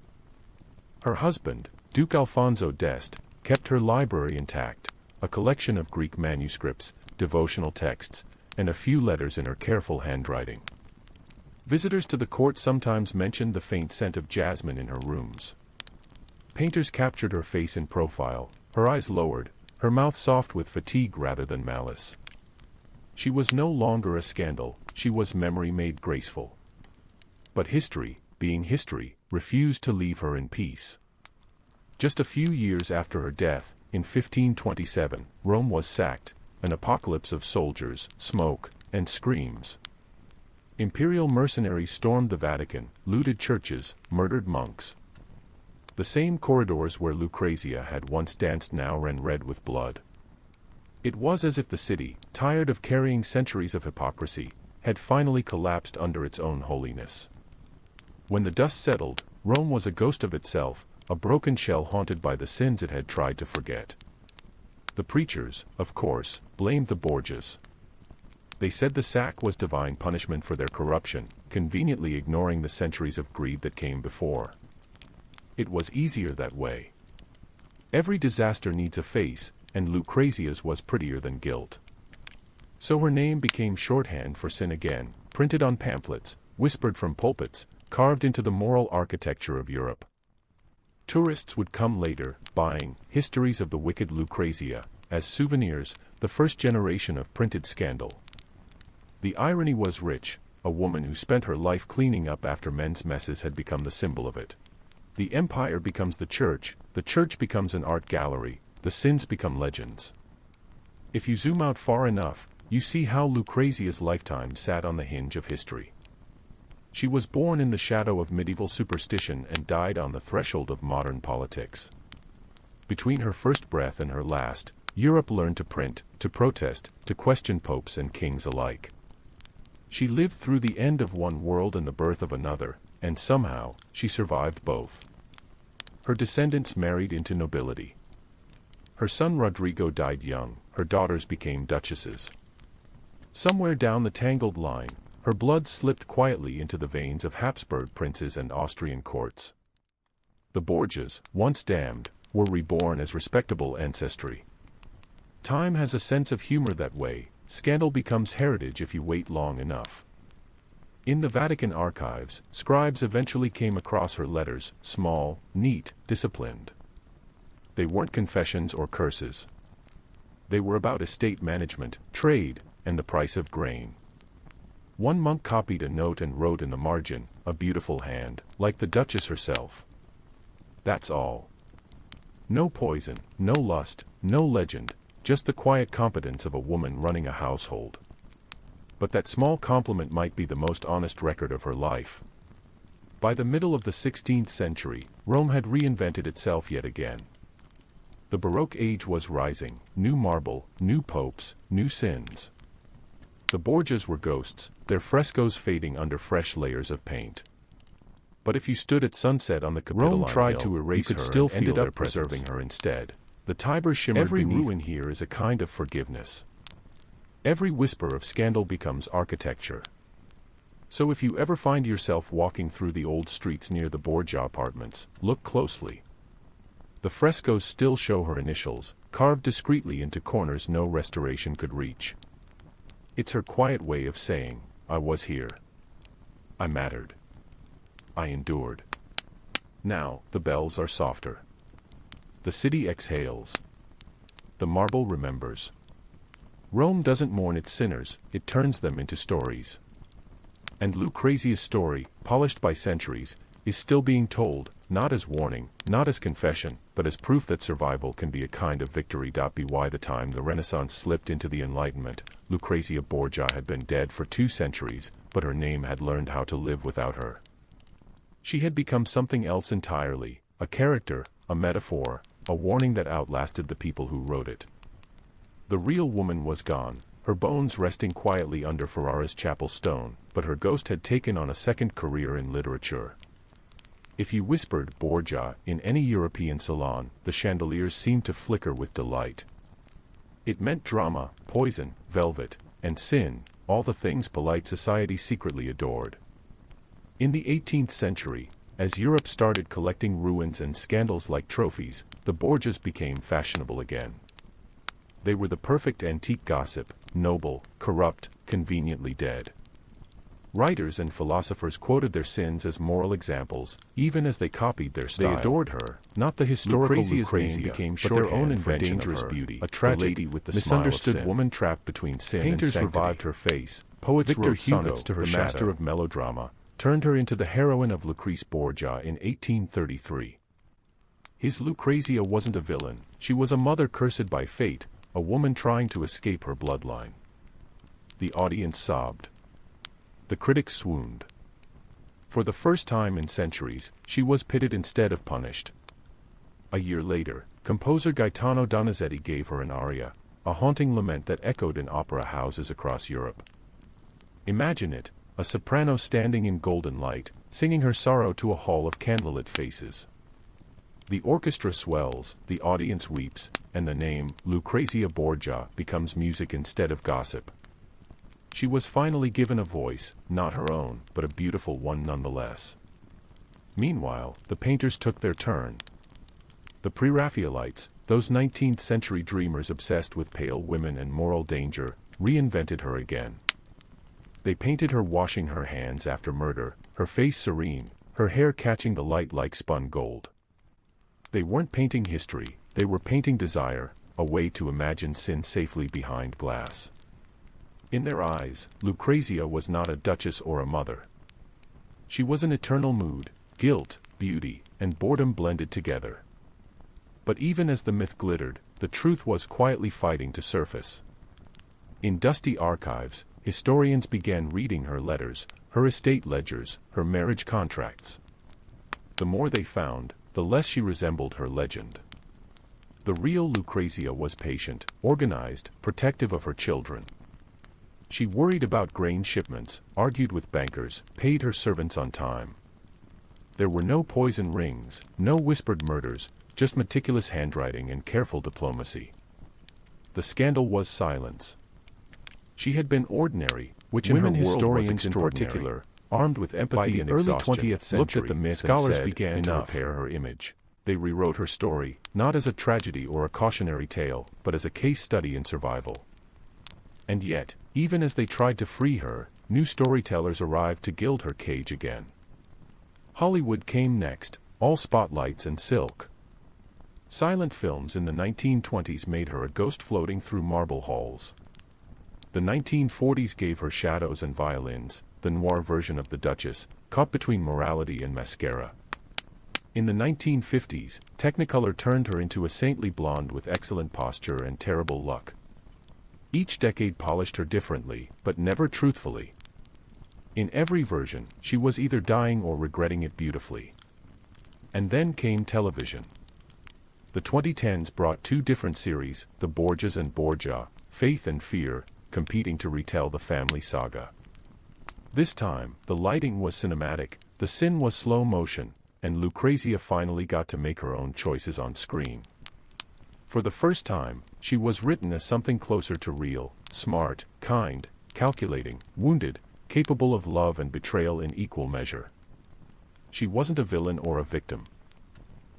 Her husband, Duke Alfonso d'Este, kept her library intact, a collection of Greek manuscripts, devotional texts, and a few letters in her careful handwriting. Visitors to the court sometimes mentioned the faint scent of jasmine in her rooms. Painters captured her face in profile, her eyes lowered, her mouth soft with fatigue rather than malice. She was no longer a scandal, she was memory made graceful. But history, being history, refused to leave her in peace. Just a few years after her death, in 1527, Rome was sacked, an apocalypse of soldiers, smoke, and screams. Imperial mercenaries stormed the Vatican, looted churches, murdered monks. The same corridors where Lucrezia had once danced now ran red with blood. It was as if the city, tired of carrying centuries of hypocrisy, had finally collapsed under its own holiness. When the dust settled, Rome was a ghost of itself, a broken shell haunted by the sins it had tried to forget. The preachers, of course, blamed the Borgias. They said the sack was divine punishment for their corruption, conveniently ignoring the centuries of greed that came before. It was easier that way. Every disaster needs a face, and Lucrezia's was prettier than guilt. So her name became shorthand for sin again, printed on pamphlets, whispered from pulpits, carved into the moral architecture of Europe. Tourists would come later, buying histories of the wicked Lucrezia, as souvenirs, the first generation of printed scandal. The irony was rich, a woman who spent her life cleaning up after men's messes had become the symbol of it. The empire becomes the church becomes an art gallery, the sins become legends. If you zoom out far enough, you see how Lucrezia's lifetime sat on the hinge of history. She was born in the shadow of medieval superstition and died on the threshold of modern politics. Between her first breath and her last, Europe learned to print, to protest, to question popes and kings alike. She lived through the end of one world and the birth of another, and somehow, she survived both. Her descendants married into nobility. Her son Rodrigo died young, her daughters became duchesses. Somewhere down the tangled line, her blood slipped quietly into the veins of Habsburg princes and Austrian courts. The Borgias, once damned, were reborn as respectable ancestry. Time has a sense of humor that way, scandal becomes heritage if you wait long enough. In the Vatican archives, scribes eventually came across her letters, small, neat, disciplined. They weren't confessions or curses. They were about estate management, trade, and the price of grain. One monk copied a note and wrote in the margin, a beautiful hand, like the Duchess herself. That's all. No poison, no lust, no legend, just the quiet competence of a woman running a household. But that small compliment might be the most honest record of her life. By the middle of the 16th century, Rome had reinvented itself yet again. The Baroque age was rising, new marble, new popes, new sins. The Borgias were ghosts, their frescoes fading under fresh layers of paint. But if you stood at sunset on the Capitoline Rome tried Hill, to erase you could her still and feel ended their up preserving preserving her instead. The Tiber shimmered Every beneath. ruin Here is a kind of forgiveness. Every whisper of scandal becomes architecture. So if you ever find yourself walking through the old streets near the Borgia apartments, look closely. The frescoes still show her initials, carved discreetly into corners no restoration could reach. It's her quiet way of saying, I was here. I mattered. I endured. Now, the bells are softer. The city exhales. The marble remembers. Rome doesn't mourn its sinners, it turns them into stories. And Lucrezia's story, polished by centuries, is still being told, not as warning, not as confession, but as proof that survival can be a kind of victory. By the time the Renaissance slipped into the Enlightenment, Lucrezia Borgia had been dead for 2 centuries, but her name had learned how to live without her. She had become something else entirely, a character, a metaphor, a warning that outlasted the people who wrote it. The real woman was gone, her bones resting quietly under Ferrara's chapel stone, but her ghost had taken on a second career in literature. If you whispered Borgia in any European salon, the chandeliers seemed to flicker with delight. It meant drama, poison, velvet, and sin, all the things polite society secretly adored. In the 18th century, as Europe started collecting ruins and scandals like trophies, the Borgias became fashionable again. They were the perfect antique gossip, noble, corrupt, conveniently dead. Writers and philosophers quoted their sins as moral examples, even as they copied their style. They adored her, not the historical Lucrezia, became but their own invention of dangerous beauty, a tragedy with the misunderstood woman trapped between sin and sanctity. Painters revived her face, poets wrote sonnets to her shadow. The master of melodrama, turned her into the heroine of Lucrece Borgia in 1833. His Lucrezia wasn't a villain, she was a mother cursed by fate, a woman trying to escape her bloodline. The audience sobbed. The critics swooned. For the first time in centuries, she was pitied instead of punished. A year later, composer Gaetano Donizetti gave her an aria, a haunting lament that echoed in opera houses across Europe. Imagine it, a soprano standing in golden light, singing her sorrow to a hall of candlelit faces. The orchestra swells, the audience weeps, and the name, Lucrezia Borgia, becomes music instead of gossip. She was finally given a voice, not her own, but a beautiful one nonetheless. Meanwhile, the painters took their turn. The Pre-Raphaelites, those 19th-century dreamers obsessed with pale women and moral danger, reinvented her again. They painted her washing her hands after murder, her face serene, her hair catching the light like spun gold. They weren't painting history, they were painting desire, a way to imagine sin safely behind glass. In their eyes, Lucrezia was not a duchess or a mother. She was an eternal mood, guilt, beauty, and boredom blended together. But even as the myth glittered, the truth was quietly fighting to surface. In dusty archives, historians began reading her letters, her estate ledgers, her marriage contracts. The more they found, the less she resembled her legend. The real Lucrezia was patient, organized, protective of her children. She worried about grain shipments, argued with bankers, paid her servants on time. There were no poison rings, no whispered murders, just meticulous handwriting and careful diplomacy. The scandal was silence. She had been ordinary, which in women historians in particular, armed with empathy and exhaustion, early 20th century, looked at the myth scholars and said, began to repair her image. They rewrote her story, not as a tragedy or a cautionary tale, but as a case study in survival. And yet, even as they tried to free her, new storytellers arrived to gild her cage again. Hollywood came next, all spotlights and silk. Silent films in the 1920s made her a ghost floating through marble halls. The 1940s gave her shadows and violins, the noir version of the Duchess, caught between morality and mascara. In the 1950s, Technicolor turned her into a saintly blonde with excellent posture and terrible luck. Each decade polished her differently, but never truthfully. In every version, she was either dying or regretting it beautifully. And then came television. The 2010s brought two different series, the Borgias and Borgia, Faith and Fear, competing to retell the family saga. This time, the lighting was cinematic, the sin was slow motion, and Lucrezia finally got to make her own choices on screen. For the first time, she was written as something closer to real, smart, kind, calculating, wounded, capable of love and betrayal in equal measure. She wasn't a villain or a victim.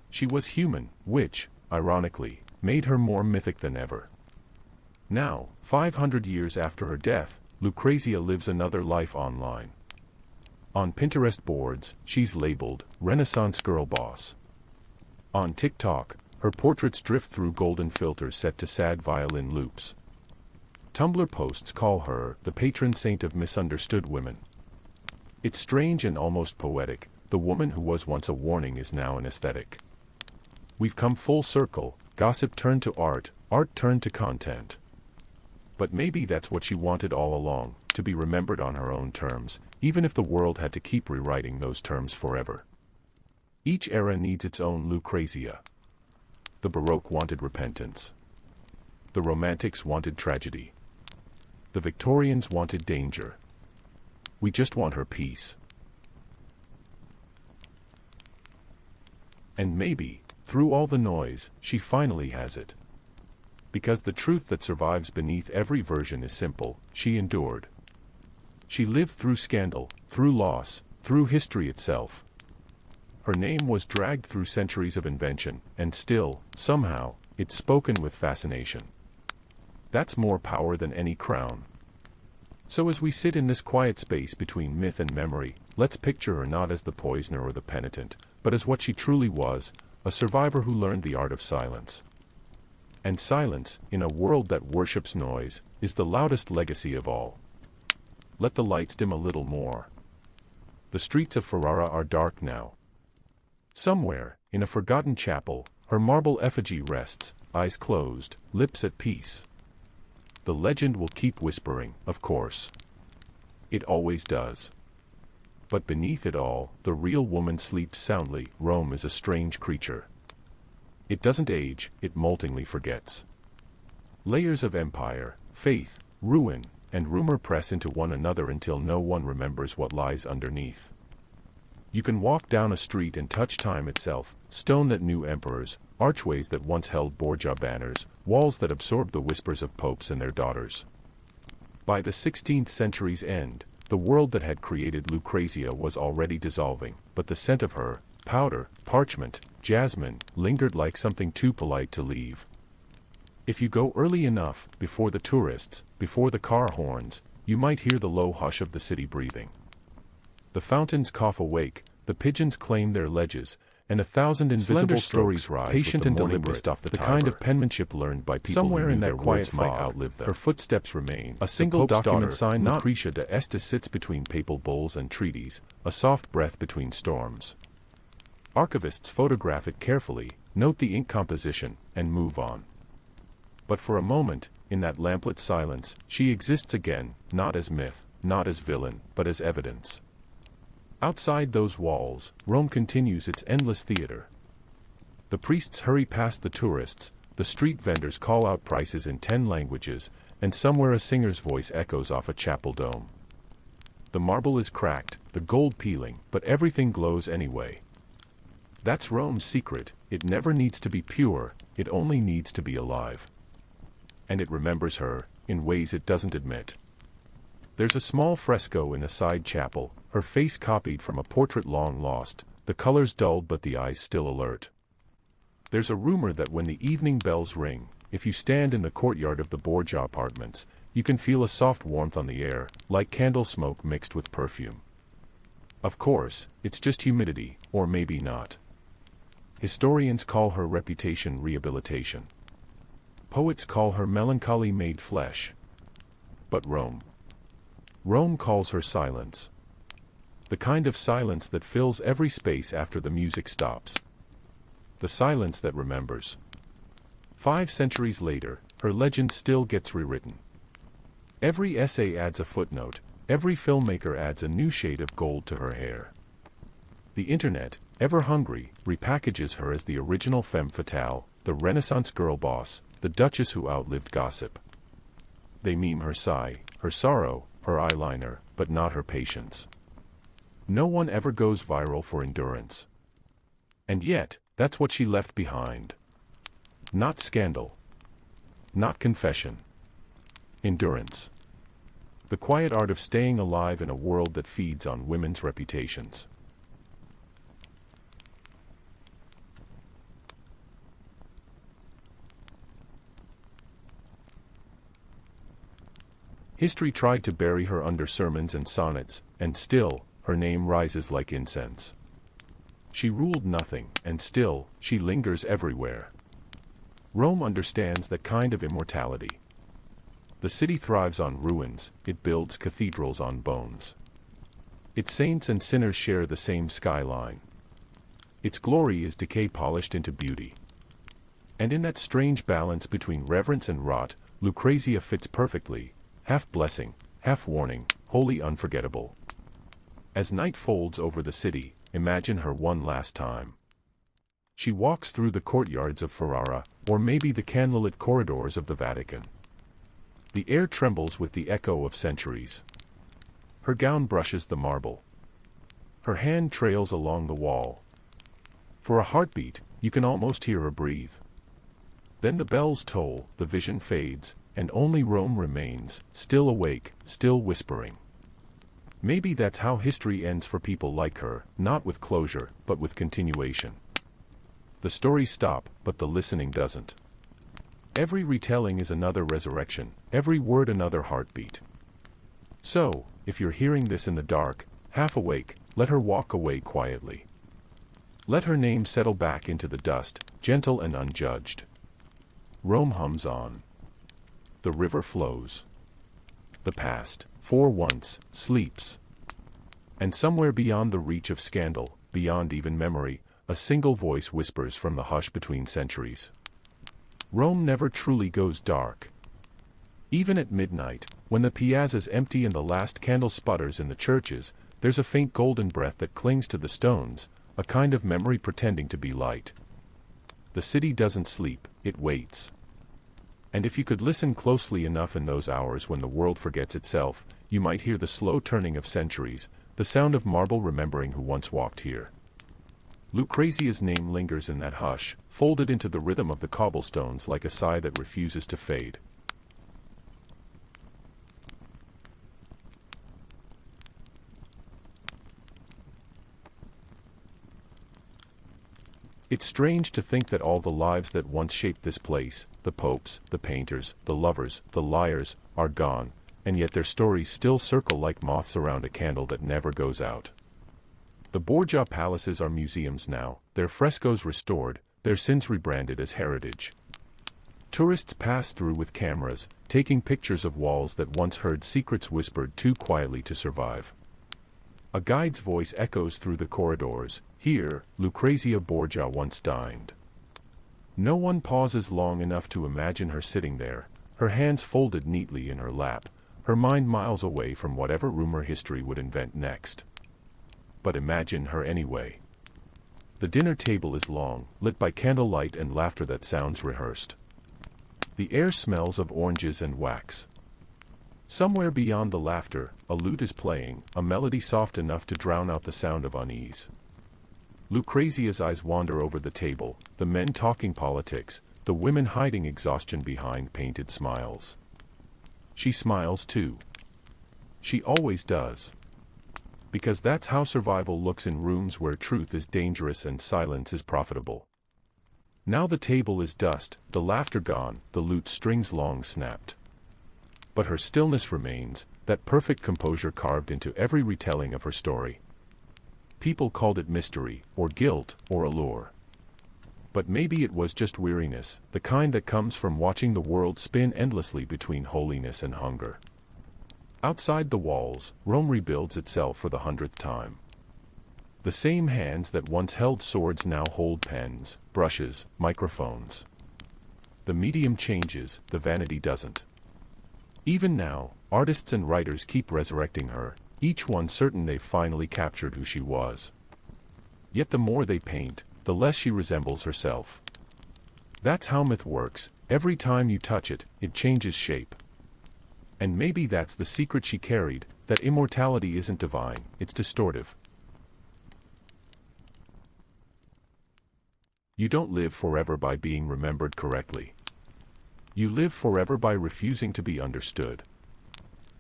She was human, which, ironically, made her more mythic than ever. Now, 500 years after her death, Lucrezia lives another life online. On Pinterest boards, she's labeled Renaissance Girl Boss. On TikTok, her portraits drift through golden filters set to sad violin loops. Tumblr posts call her the patron saint of misunderstood women. It's strange and almost poetic. The woman who was once a warning is now an aesthetic. We've come full circle, gossip turned to art, art turned to content. But maybe that's what she wanted all along, to be remembered on her own terms, even if the world had to keep rewriting those terms forever. Each era needs its own Lucrezia. The Baroque wanted repentance. The Romantics wanted tragedy. The Victorians wanted danger. We just want her peace. And maybe, through all the noise, she finally has it. Because the truth that survives beneath every version is simple: she endured. She lived through scandal, through loss, through history itself. Her name was dragged through centuries of invention, and still, somehow, it's spoken with fascination. That's more power than any crown. So as we sit in this quiet space between myth and memory, let's picture her not as the poisoner or the penitent, but as what she truly was, a survivor who learned the art of silence. And silence, in a world that worships noise, is the loudest legacy of all. Let the lights dim a little more. The streets of Ferrara are dark now. Somewhere, in a forgotten chapel, her marble effigy rests, eyes closed, lips at peace. The legend will keep whispering, of course. It always does. But beneath it all, the real woman sleeps soundly. Rome is a strange creature. It doesn't age, it moltingly forgets. Layers of empire, faith, ruin, and rumor press into one another until no one remembers what lies underneath. You can walk down a street and touch time itself, stone that knew emperors, archways that once held Borgia banners, walls that absorbed the whispers of popes and their daughters. By the 16th century's end, the world that had created Lucrezia was already dissolving, but the scent of her, powder, parchment, jasmine, lingered like something too polite to leave. If you go early enough, before the tourists, before the car horns, you might hear the low hush of the city breathing. The fountains cough awake, the pigeons claim their ledges, and 1,000 invisible stories rise patient and deliberate, off the kind of penmanship learned by people somewhere in that quiet fog might outlive them. Her footsteps remain. A single document signed Lucrezia de Estes sits between papal bulls and treaties, a soft breath between storms. Archivists photograph it carefully, note the ink composition, and move on. But for a moment, in that lamplit silence, she exists again, not as myth, not as villain, but as evidence. Outside those walls, Rome continues its endless theater. The priests hurry past the tourists, the street vendors call out prices in 10 languages, and somewhere a singer's voice echoes off a chapel dome. The marble is cracked, the gold peeling, but everything glows anyway. That's Rome's secret: it never needs to be pure, it only needs to be alive. And it remembers her, in ways it doesn't admit. There's a small fresco in a side chapel, her face copied from a portrait long lost, the colors dulled but the eyes still alert. There's a rumor that when the evening bells ring, if you stand in the courtyard of the Borgia apartments, you can feel a soft warmth on the air, like candle smoke mixed with perfume. Of course, it's just humidity, or maybe not. Historians call her reputation rehabilitation. Poets call her melancholy made flesh. But Rome calls her silence. The kind of silence that fills every space after the music stops. The silence that remembers. 5 centuries later, her legend still gets rewritten. Every essay adds a footnote, every filmmaker adds a new shade of gold to her hair. The internet, ever hungry, repackages her as the original femme fatale, the Renaissance girl boss, the duchess who outlived gossip. They meme her sigh, her sorrow, her eyeliner, but not her patience. No one ever goes viral for endurance. And yet, that's what she left behind. Not scandal. Not confession. Endurance. The quiet art of staying alive in a world that feeds on women's reputations. History tried to bury her under sermons and sonnets, and still, her name rises like incense. She ruled nothing, and still, she lingers everywhere. Rome understands that kind of immortality. The city thrives on ruins, it builds cathedrals on bones. Its saints and sinners share the same skyline. Its glory is decay polished into beauty. And in that strange balance between reverence and rot, Lucrezia fits perfectly, half blessing, half warning, wholly unforgettable. As night folds over the city, imagine her one last time. She walks through the courtyards of Ferrara, or maybe the candlelit corridors of the Vatican. The air trembles with the echo of centuries. Her gown brushes the marble. Her hand trails along the wall. For a heartbeat, you can almost hear her breathe. Then the bells toll, the vision fades, and only Rome remains, still awake, still whispering. Maybe that's how history ends for people like her, not with closure, but with continuation. The stories stop, but the listening doesn't. Every retelling is another resurrection, every word another heartbeat. So, if you're hearing this in the dark, half awake, let her walk away quietly. Let her name settle back into the dust, gentle and unjudged. Rome hums on. The river flows. The past, for once, sleeps. And somewhere beyond the reach of scandal, beyond even memory, a single voice whispers from the hush between centuries. Rome never truly goes dark. Even at midnight, when the piazza's empty and the last candle sputters in the churches, there's a faint golden breath that clings to the stones, a kind of memory pretending to be light. The city doesn't sleep, it waits. And if you could listen closely enough in those hours when the world forgets itself, you might hear the slow turning of centuries, the sound of marble remembering who once walked here. Lucrezia's name lingers in that hush, folded into the rhythm of the cobblestones like a sigh that refuses to fade. It's strange to think that all the lives that once shaped this place, the popes, the painters, the lovers, the liars, are gone, and yet their stories still circle like moths around a candle that never goes out. The Borgia palaces are museums now, their frescoes restored, their sins rebranded as heritage. Tourists pass through with cameras, taking pictures of walls that once heard secrets whispered too quietly to survive. A guide's voice echoes through the corridors, "Here, Lucrezia Borgia once dined." No one pauses long enough to imagine her sitting there, her hands folded neatly in her lap, her mind miles away from whatever rumor history would invent next. But imagine her anyway. The dinner table is long, lit by candlelight and laughter that sounds rehearsed. The air smells of oranges and wax. Somewhere beyond the laughter, a lute is playing, a melody soft enough to drown out the sound of unease. Lucrezia's eyes wander over the table, the men talking politics, the women hiding exhaustion behind painted smiles. She smiles too. She always does. Because that's how survival looks in rooms where truth is dangerous and silence is profitable. Now the table is dust, the laughter gone, the lute strings long snapped. But her stillness remains, that perfect composure carved into every retelling of her story. People called it mystery, or guilt, or allure. But maybe it was just weariness, the kind that comes from watching the world spin endlessly between holiness and hunger. Outside the walls, Rome rebuilds itself for the 100th time. The same hands that once held swords now hold pens, brushes, microphones. The medium changes, the vanity doesn't. Even now, artists and writers keep resurrecting her, each one certain they've finally captured who she was. Yet the more they paint, the less she resembles herself. That's how myth works. Every time you touch it, it changes shape. And maybe that's the secret she carried, that immortality isn't divine, it's distortive. You don't live forever by being remembered correctly. You live forever by refusing to be understood.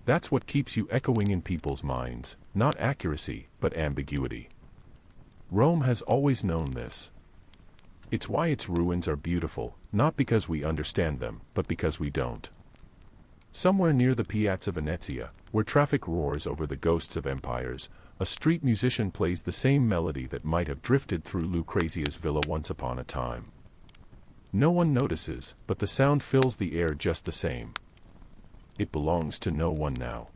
That's what keeps you echoing in people's minds, not accuracy, but ambiguity. Rome has always known this. It's why its ruins are beautiful, not because we understand them, but because we don't. Somewhere near the Piazza Venezia, where traffic roars over the ghosts of empires, a street musician plays the same melody that might have drifted through Lucrezia's villa once upon a time. No one notices, but the sound fills the air just the same. It belongs to no one now.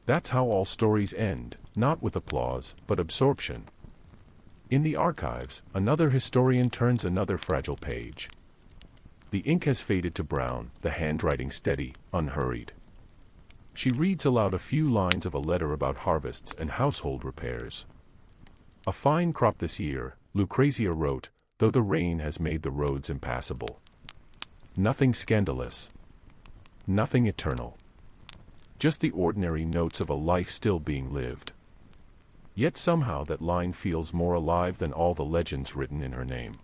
That's how all stories end, not with applause, but absorption. In the archives, another historian turns another fragile page. The ink has faded to brown, the handwriting steady, unhurried. She reads aloud a few lines of a letter about harvests and household repairs. "A fine crop this year," Lucrezia wrote, "though the rain has made the roads impassable. Nothing scandalous. Nothing eternal. Just the ordinary notes of a life still being lived." Yet somehow that line feels more alive than all the legends written in her name.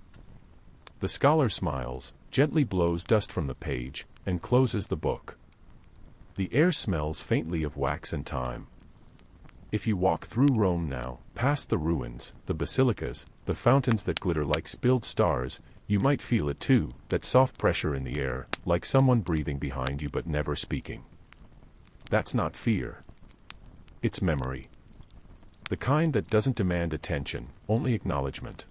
The scholar smiles, gently blows dust from the page, and closes the book. The air smells faintly of wax and time. If you walk through Rome now, past the ruins, the basilicas, the fountains that glitter like spilled stars, you might feel it too, that soft pressure in the air, like someone breathing behind you but never speaking. That's not fear. It's memory. The kind that doesn't demand attention, only acknowledgement.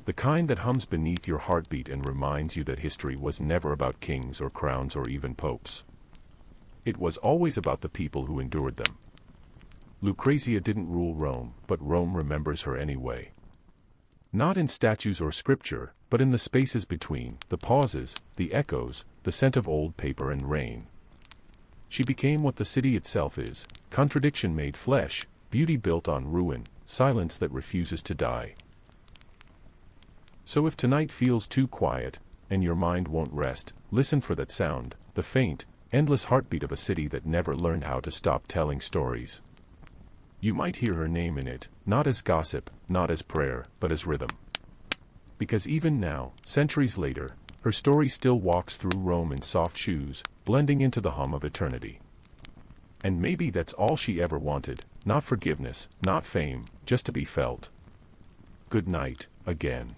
The kind that hums beneath your heartbeat and reminds you that history was never about kings or crowns or even popes. It was always about the people who endured them. Lucrezia didn't rule Rome, but Rome remembers her anyway. Not in statues or scripture, but in the spaces between, the pauses, the echoes, the scent of old paper and rain. She became what the city itself is, contradiction made flesh, beauty built on ruin, silence that refuses to die. So if tonight feels too quiet, and your mind won't rest, listen for that sound, the faint, endless heartbeat of a city that never learned how to stop telling stories. You might hear her name in it, not as gossip, not as prayer, but as rhythm. Because even now, centuries later, her story still walks through Rome in soft shoes, blending into the hum of eternity. And maybe that's all she ever wanted, not forgiveness, not fame, just to be felt. Good night, again.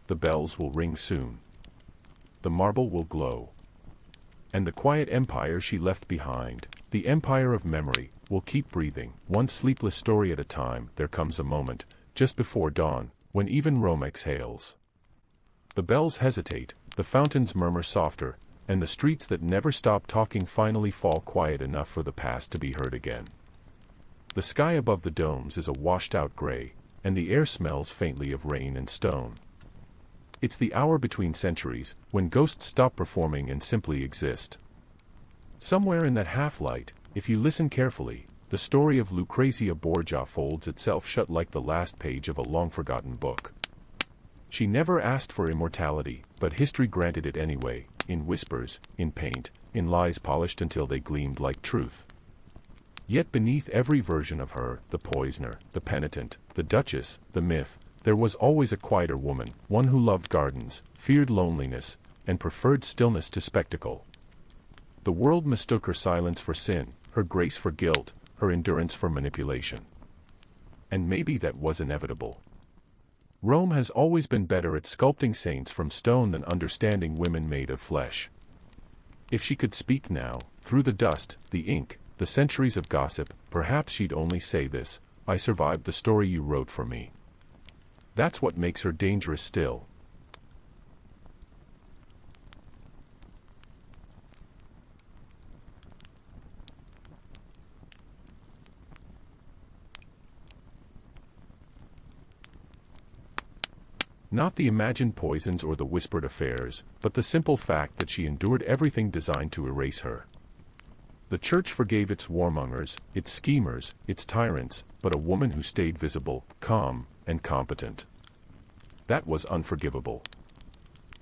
The bells will ring soon. The marble will glow. And the quiet empire she left behind, the empire of memory, will keep breathing. One sleepless story at a time. There comes a moment, just before dawn, when even Rome exhales. The bells hesitate, the fountains murmur softer, and the streets that never stop talking finally fall quiet enough for the past to be heard again. The sky above the domes is a washed-out gray, and the air smells faintly of rain and stone. It's the hour between centuries, when ghosts stop performing and simply exist. Somewhere in that half-light, if you listen carefully, the story of Lucrezia Borgia folds itself shut like the last page of a long-forgotten book. She never asked for immortality, but history granted it anyway, in whispers, in paint, in lies polished until they gleamed like truth. Yet beneath every version of her, the poisoner, the penitent, the duchess, the myth, there was always a quieter woman, one who loved gardens, feared loneliness, and preferred stillness to spectacle. The world mistook her silence for sin, her grace for guilt, her endurance for manipulation. And maybe that was inevitable. Rome has always been better at sculpting saints from stone than understanding women made of flesh. If she could speak now, through the dust, the ink, the centuries of gossip, perhaps she'd only say this: "I survived the story you wrote for me." That's what makes her dangerous still. Not the imagined poisons or the whispered affairs, but the simple fact that she endured everything designed to erase her. The church forgave its warmongers, its schemers, its tyrants, but a woman who stayed visible, calm, and competent. That was unforgivable.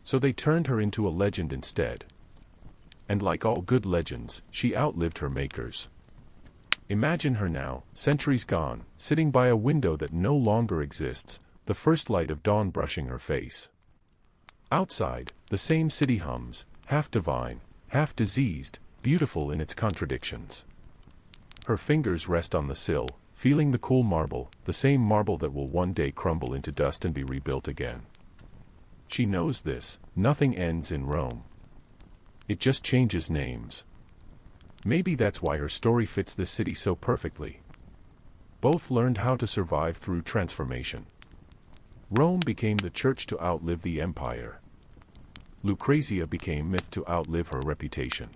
So they turned her into a legend instead. And like all good legends, she outlived her makers. Imagine her now, centuries gone, sitting by a window that no longer exists, the first light of dawn brushing her face. Outside, the same city hums, half divine, half diseased, beautiful in its contradictions. Her fingers rest on the sill, feeling the cool marble, the same marble that will one day crumble into dust and be rebuilt again. She knows this, nothing ends in Rome. It just changes names. Maybe that's why her story fits this city so perfectly. Both learned how to survive through transformation. Rome became the church to outlive the empire. Lucrezia became myth to outlive her reputation.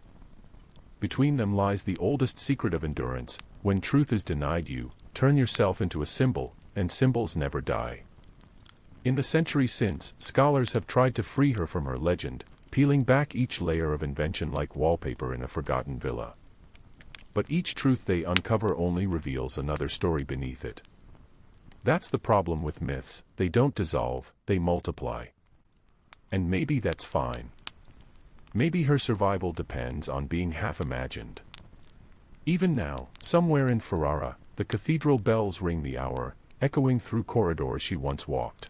Between them lies the oldest secret of endurance: when truth is denied you, turn yourself into a symbol, and symbols never die. In the centuries since, scholars have tried to free her from her legend, peeling back each layer of invention like wallpaper in a forgotten villa. But each truth they uncover only reveals another story beneath it. That's the problem with myths: they don't dissolve, they multiply. And maybe that's fine. Maybe her survival depends on being half imagined. Even now, somewhere in Ferrara, the cathedral bells ring the hour, echoing through corridors she once walked.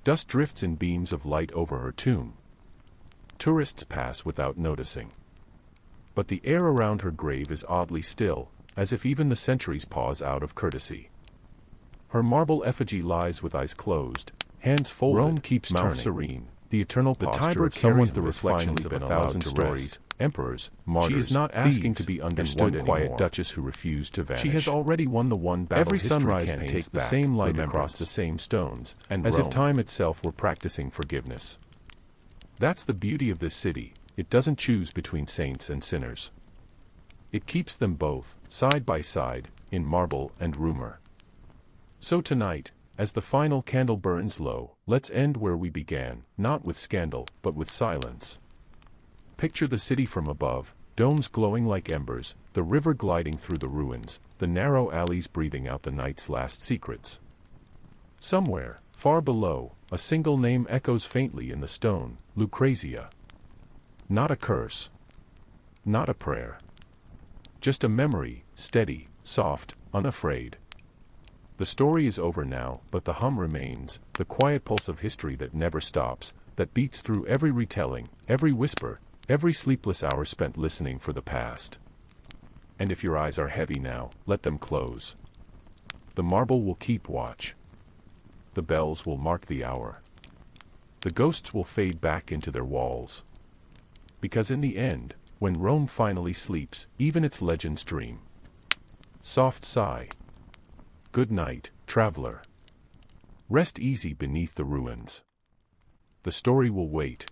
Dust drifts in beams of light over her tomb. Tourists pass without noticing. But the air around her grave is oddly still, as if even the centuries pause out of courtesy. Her marble effigy lies with eyes closed, hands folded, Rome keeps mouth serene, the eternal posture of someone the reflections of 1,000 stories, emperors, martyrs. She is not asking to be understood anymore. Quiet duchess who refused to vanish. She has already won the one battle. Every sunrise paints the same light across the same stones, and as if time itself were practicing forgiveness. That's the beauty of this city: it doesn't choose between saints and sinners. It keeps them both, side by side, in marble and rumor. So tonight, as the final candle burns low, let's end where we began, not with scandal, but with silence. Picture the city from above, domes glowing like embers, the river gliding through the ruins, the narrow alleys breathing out the night's last secrets. Somewhere, far below, a single name echoes faintly in the stone: Lucrezia. Not a curse. Not a prayer. Just a memory, steady, soft, unafraid. The story is over now, but the hum remains, the quiet pulse of history that never stops, that beats through every retelling, every whisper, every sleepless hour spent listening for the past. And if your eyes are heavy now, let them close. The marble will keep watch. The bells will mark the hour. The ghosts will fade back into their walls. Because in the end, when Rome finally sleeps, even its legends dream. Soft sigh. Good night, traveler. Rest easy beneath the ruins. The story will wait.